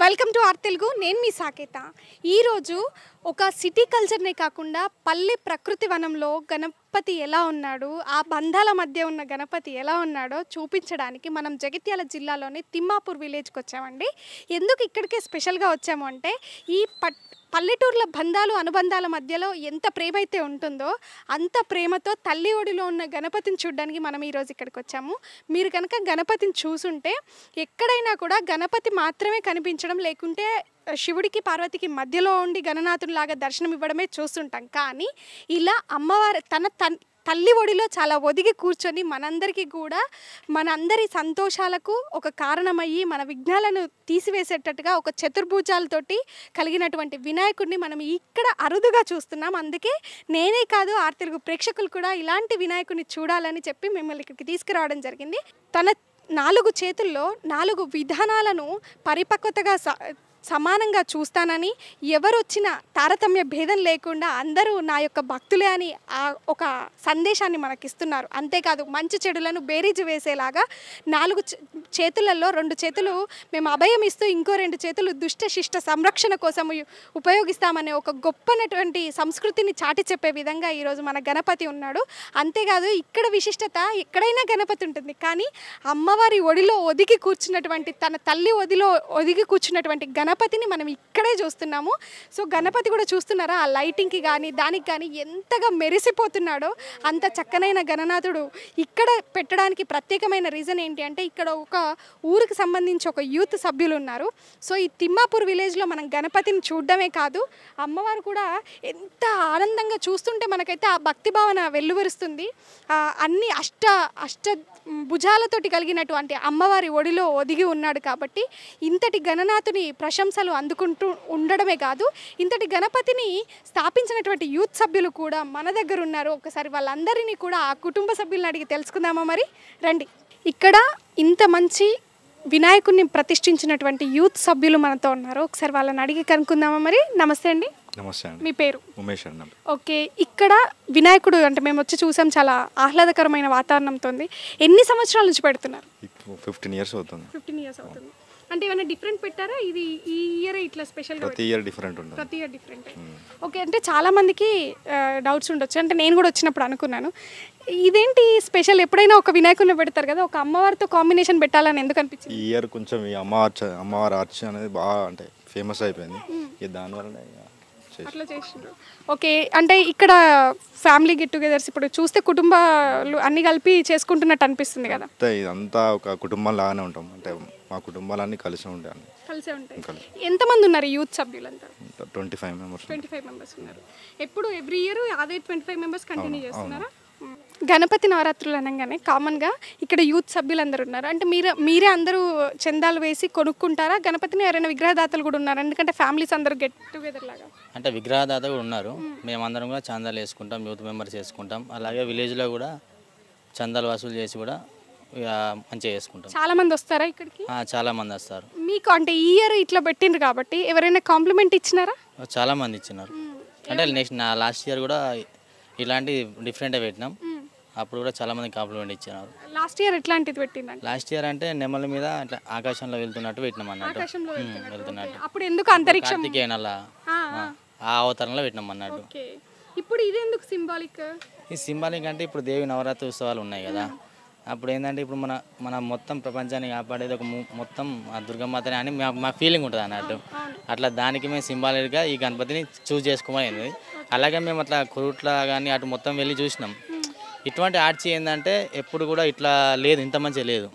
Welcome to are Telugu. నేను మీ సాకేత. ఈరోజు ఒక సిటీ కల్చర్నే కాకుండా పల్లె ప్రకృతి వనంలో గణపతి ఎలా ఉన్నాడు, ఆ బంధాల మధ్య ఉన్న గణపతి ఎలా ఉన్నాడో చూపించడానికి మనం జగిత్యాల జిల్లాలోని తిమ్మాపూర్ విలేజ్కి వచ్చామండి. ఎందుకు ఇక్కడికే స్పెషల్గా వచ్చాము అంటే ఈ పల్లెటూర్ల బంధాలు అనుబంధాల మధ్యలో ఎంత ప్రేమ అయితే ఉంటుందో అంత ప్రేమతో తల్లి ఒడిలో ఉన్న గణపతిని చూడడానికి మనం ఈరోజు ఇక్కడికి వచ్చాము. మీరు కనుక గణపతిని చూసుంటే ఎక్కడైనా కూడా గణపతి మాత్రమే కనిపించడం, లేకుంటే శివుడికి పార్వతికి మధ్యలో ఉండి గణనాథునిలాగా దర్శనం ఇవ్వడమే చూస్తుంటాం. కానీ ఇలా అమ్మవారు తల్లి ఒడిలో చాలా ఒదిగి కూర్చొని మనందరికీ కూడా మనందరి సంతోషాలకు ఒక కారణమయ్యి మన విఘ్నాలను తీసివేసేటట్టుగా ఒక చతుర్భుజాలతోటి కలిగినటువంటి వినాయకుడిని మనం ఇక్కడ అరుదుగా చూస్తున్నాం. అందుకే నేనే కాదు ఆర్ తెలుగు ప్రేక్షకులు కూడా ఇలాంటి వినాయకుడిని చూడాలని చెప్పి మిమ్మల్ని ఇక్కడికి తీసుకురావడం జరిగింది. తన 4 చేతుల్లో 4 విధానాలను పరిపక్వతగా సమానంగా చూస్తానని, ఎవరొచ్చినా తారతమ్య భేదం లేకుండా అందరూ నా యొక్క భక్తులే అని ఒక సందేశాన్ని మనకిస్తున్నారు. అంతేకాదు మంచి చెడులను బేరీజు వేసేలాగా 4 చేతులలో 2 చేతులు మేము అభయం ఇస్తూ, ఇంకో 2 చేతులు దుష్ట శిష్ట సంరక్షణ కోసం ఉపయోగిస్తామనే ఒక గొప్పనటువంటి సంస్కృతిని చాటి చెప్పే విధంగా ఈరోజు మన గణపతి ఉన్నాడు. అంతేకాదు ఇక్కడ విశిష్టత, ఎక్కడైనా గణపతి ఉంటుంది, కానీ అమ్మవారి ఒడిలో ఒదిగి కూర్చున్నటువంటి, తన తల్లి ఒడిలో ఒదిగి కూర్చున్నటువంటి గణపతిని మనం ఇక్కడే చూస్తున్నాము. సో గణపతి కూడా చూస్తున్నారా, ఆ లైటింగ్కి కానీ దానికి కానీ ఎంతగా మెరిసిపోతున్నాడో. అంత చక్కనైన గణనాథుడు ఇక్కడ పెట్టడానికి ప్రత్యేకమైన రీజన్ ఏంటి అంటే, ఇక్కడ ఒక ఊరికి సంబంధించి ఒక యూత్ సభ్యులు ఉన్నారు. సో ఈ తిమ్మాపూర్ విలేజ్లో మనం గణపతిని చూడడమే కాదు, అమ్మవారు కూడా ఎంత ఆనందంగా చూస్తుంటే మనకైతే ఆ భక్తి భావన వెల్లువరుస్తుంది. అన్ని అష్ట భుజాలతోటి కలిగినటువంటి అమ్మవారి ఒడిలో ఒదిగి ఉన్నాడు కాబట్టి ఇంతటి గణనాథుని ప్రశంసలు అందుకుంటూ ఉండడమే కాదు, ఇంతటి గణపతిని స్థాపించినటువంటి యూత్ సభ్యులు కూడా మన దగ్గర ఉన్నారు. ఒకసారి వాళ్ళందరినీ కూడా ఆ కుటుంబ సభ్యులను అడిగి తెలుసుకుందామా? మరి రండి. ఇక్కడ ఇంత మంచి వినాయకుడిని ప్రతిష్ఠించినటువంటి యూత్ సభ్యులు మనతో ఉన్నారు. ఒకసారి వాళ్ళని అడిగి కనుక్కుందామా? మరి నమస్తే అండి. నమస్తే అండి. మీ పేరు? ఉమేష్ అండి. ఓకే, ఇక్కడ వినాయకుడు అంటే మేము వచ్చి చూసాం, చాలా ఆహ్లాదకరమైన వాతావరణంతో ఉంది. ఎన్ని సంవత్సరాల నుంచి పెడుతున్నారు? 15 ఇయర్స్ అవుతుంది. 15 ఇయర్స్ అవుతుంది. అంటే ఏమైనా డిఫరెంట్ పెట్టారా? ఇది ఈ ఇయర్ ఇట్లా స్పెషల్గా? ప్రతి ఇయర్ డిఫరెంట్ ఉంటుంది. ప్రతి ఇయర్ డిఫరెంట్. ఓకే, అంటే చాలామందికి డౌట్స్ ఉండొచ్చు. అంటే నేను కూడా వచ్చినప్పుడు అనుకున్నాను, ఇదేంటి స్పెషల్, ఎప్పుడైనా ఒక వినాయకుడిని పెడతారు కదా, ఒక అమ్మవారితో కాంబినేషన్ పెట్టాలని ఎందుకు అనిపించింది? ఈ ఇయర్ కొంచెం ఈ అమ్మవారి ఆర్చ్ అనేది బాగా అంటే ఫేమస్ అయిపోయింది. దానివల్ల అట్లా చేసిండ్రు. ఓకే, అంటే ఇక్కడ ఫ్యామిలీ గెట్ టుగెదర్స్ ఇప్పుడు చూస్తే కుటుంబాలు అన్ని కలిపి చేసుకుంటున్నట్టు అనిపిస్తుంది కదా. ఇదంతా ఒక కుటుంబం లాగానే ఉంటాం, అంటే మా కుటుంబాలన్నీ కలిసే ఉంటాయి. కలిసే ఉంటాయి. ఎంతమంది ఉన్నారు యూత్ సభ్యులంతా? 25 మెంబర్స్. 25 మెంబర్స్ ఉన్నారు. ఎప్పుడు ఎవ్రీ ఇయర్ అదే 25 మెంబర్స్ కంటిన్యూ చేస్తున్నారా? గణపతి నవరాత్రులు అనగానే కామన్గా ఇక్కడ యూత్ సభ్యులందరూ ఉన్నారు. అంటే మీరే అందరూ చందాలు వేసి కొనుక్కుంటారా గణపతిని? ఎవరైనా విగ్రహదాతలు కూడా ఉన్నారు? ఎందుకంటే ఫ్యామిలీస్ అందరూ గెట్ టుగెదర్ లాగా. అంటే విగ్రహదాత కూడా ఉన్నారు. మేమందరం కూడా చందాలు వేసుకుంటాం, యూత్ మెంబర్స్ వేసుకుంటాం. అలాగే విలేజ్లో కూడా చందాలు వసూలు చేసి కూడా మంచిగా చేసుకుంటాం. చాలా మంది వస్తారా ఇక్కడికి? చాలా మంది వస్తారు. మీకు అంటే ఈ ఇయర్ ఇట్లా పెట్టిండ్రు కాబట్టి ఎవరైనా కాంప్లిమెంట్ ఇచ్చినారా? చాలా మంది ఇచ్చినారు. అంటే నెక్స్ట్ లాస్ట్ ఇయర్ కూడా ఇలాంటి డిఫరెంట్గా పెట్టినాం, అప్పుడు కూడా చాలా మంది కాంప్లిమెంట్ ఇచ్చినారు. లాస్ట్ ఇయర్ ఎట్లాంటిది పెట్టిందండి? లాస్ట్ ఇయర్ అంటే నెమల మీద అట్లా ఆకాశంలో వెళ్తున్నట్టు పెట్టినాం అన్నట్టు. వెళ్తున్నట్టు అప్పుడు ఎందుకు అంతరిక్షం కార్తికేయనలా ఆ అవతారంలో పెట్టినాం అన్నట్టు. ఇప్పుడు ఇది ఎందుకు సింబాలిక్? ఈ సింబాలిక్ అంటే ఇప్పుడు దేవి నవరాత్రి ఉత్సవాలు ఉన్నాయి కదా, అప్పుడు ఏంటంటే ఇప్పుడు మన మొత్తం ప్రపంచాన్ని కాపాడేది ఒక మొత్తం దుర్గమాతనే అని మా ఫీలింగ్ ఉంటుంది అన్నట్టు. అట్లా దానికి మేము సింబాలిక్గా ఈ గణపతిని చూస్ చేసుకోమని. అలాగే మేము అట్లా కురుట్ల కానీ అటు మొత్తం వెళ్ళి చూసినాం. ఇటువంటి ఆర్చి ఏంటంటే ఎప్పుడు కూడా ఇట్లా లేదు, ఇంత మంచిగా లేదు.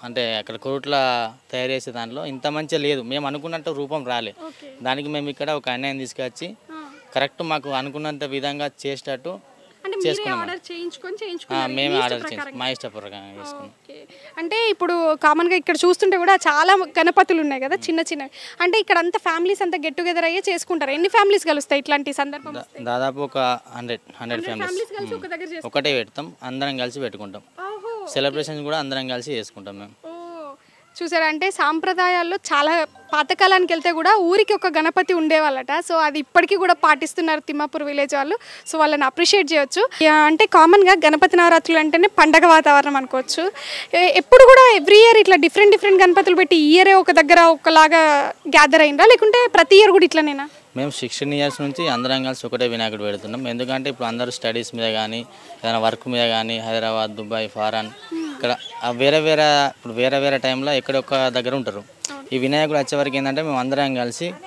అంటే అక్కడ కురుట్ల తయారు చేసే దాంట్లో ఇంత మంచిగా లేదు, మేము అనుకున్నట్టు రూపం రాలే. దానికి మేము ఇక్కడ ఒక అన్యాయం తీసుకొచ్చి కరెక్ట్ మాకు అనుకున్నంత విధంగా చేసేటట్టు చేసుకున్నాం. మేమే ఆర్డర్ చేసి మా ఇష్ట ప్రకారం చేసుకున్నాం. అంటే ఇప్పుడు కామన్గా ఇక్కడ చూస్తుంటే కూడా చాలా గణపతులు ఉన్నాయి కదా, చిన్న చిన్నవి. అంటే ఇక్కడ అంతా ఫ్యామిలీస్ అంతా గెట్ టుగెదర్ అయ్యే చేసుకుంటారు. ఎన్ని ఫ్యామిలీస్ కలుస్తాయి ఇట్లాంటి సందర్భం? దాదాపు ఒక 100 ఫ్యామిలీస్ ఒకటే పెడతాం, అందరం కలిసి పెట్టుకుంటాం. సెలబ్రేషన్ కూడా అందరం కలిసి చేసుకుంటాం మేము. చూసారంటే సాంప్రదాయాల్లో చాలా పాతకాలానికి వెళ్తే కూడా ఊరికి ఒక గణపతి ఉండేవాళ్ళట. సో అది ఇప్పటికీ కూడా పాటిస్తున్నారు తిమ్మాపూర్ విలేజ్ వాళ్ళు. సో వాళ్ళని అప్రిషియేట్ చేయొచ్చు. అంటే కామన్గా గణపతి నవరాత్రులు అంటేనే పండగ వాతావరణం అనుకోవచ్చు. ఎప్పుడు కూడా ఎవ్రీ ఇయర్ ఇట్లా డిఫరెంట్ గణపతులు పెట్టి ఈ ఇయరే ఒక దగ్గర ఒకలాగా గ్యాదర్ అయిందా, లేకుంటే ప్రతి ఇయర్ కూడా ఇట్లనేనా? మేము 16 years నుంచి అందరం కలిసి ఒకటే వినాయకుడు పెడుతున్నాం. ఎందుకంటే ఇప్పుడు అందరూ స్టడీస్ మీద కానీ ఏదైనా వర్క్ మీద కానీ హైదరాబాద్, దుబాయ్, ఫారెన్ ఇక్కడ వేరే టైంలో ఎక్కడొక్క దగ్గర ఉంటారు. ఈ వినాయకుడు వచ్చే వరకు ఏంటంటే మేము అందరం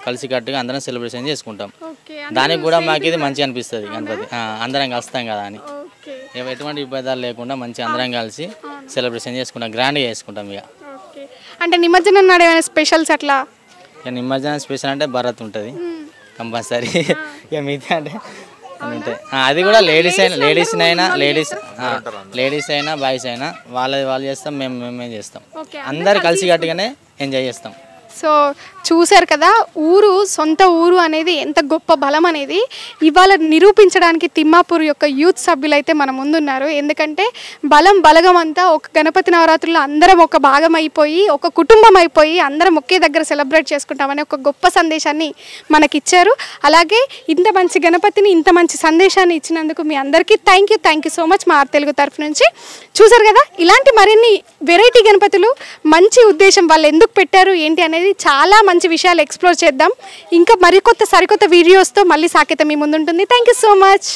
కలిసికట్టుగా అందరం సెలబ్రేషన్ చేసుకుంటాం. దానికి కూడా మాకు ఇది మంచిగా అనిపిస్తుంది. గణపతి అందరం కలుస్తాం కదా అని ఎటువంటి ఇబ్బందులు లేకుండా మంచిగా అందరం కలిసి సెలబ్రేషన్ చేసుకుంటాం, గ్రాండ్గా చేసుకుంటాం. ఇక అంటే నిమజ్జనం నాడు ఏమైనా స్పెషల్స్ అట్లా? ఇక నిమజ్జనం స్పెషల్ అంటే భరత్ ఉంటుంది కంపల్సరీ. ఇక మిగతా అంటే ఉంటాయి. అది కూడా లేడీస్ అయినా బాయ్స్ అయినా వాళ్ళు చేస్తాం, మేము చేస్తాం. అందరు కలిసి గట్టిగానే ఎంజాయ్ చేస్తాం. సో చూశారు కదా, సొంత ఊరు అనేది ఎంత గొప్ప బలం అనేది ఇవాళ నిరూపించడానికి తిమ్మాపూర్ యొక్క యూత్ సభ్యులు అయితే మన ముందున్నారు. ఎందుకంటే బలగం అంతా ఒక గణపతి నవరాత్రుల్లో అందరం ఒక భాగం అయిపోయి ఒక కుటుంబం అయిపోయి అందరం ఒకే దగ్గర సెలబ్రేట్ చేసుకుంటామని ఒక గొప్ప సందేశాన్ని మనకిచ్చారు. అలాగే ఇంత మంచి గణపతిని ఇంత మంచి సందేశాన్ని ఇచ్చినందుకు మీ అందరికీ థ్యాంక్ యూ సో మచ్ మా తెలుగు తరఫు నుంచి. చూశారు కదా, ఇలాంటి మరిన్ని వెరైటీ గణపతులు మంచి ఉద్దేశం వాళ్ళు ఎందుకు పెట్టారు ఏంటి అనేది చాలా మంచి విషయాలు ఎక్స్ప్లోర్ చేద్దాం. ఇంకా సరికొత్త వీడియోస్తో మళ్ళీ సాకేత మీ ముందుంటుంది. Thank you so much.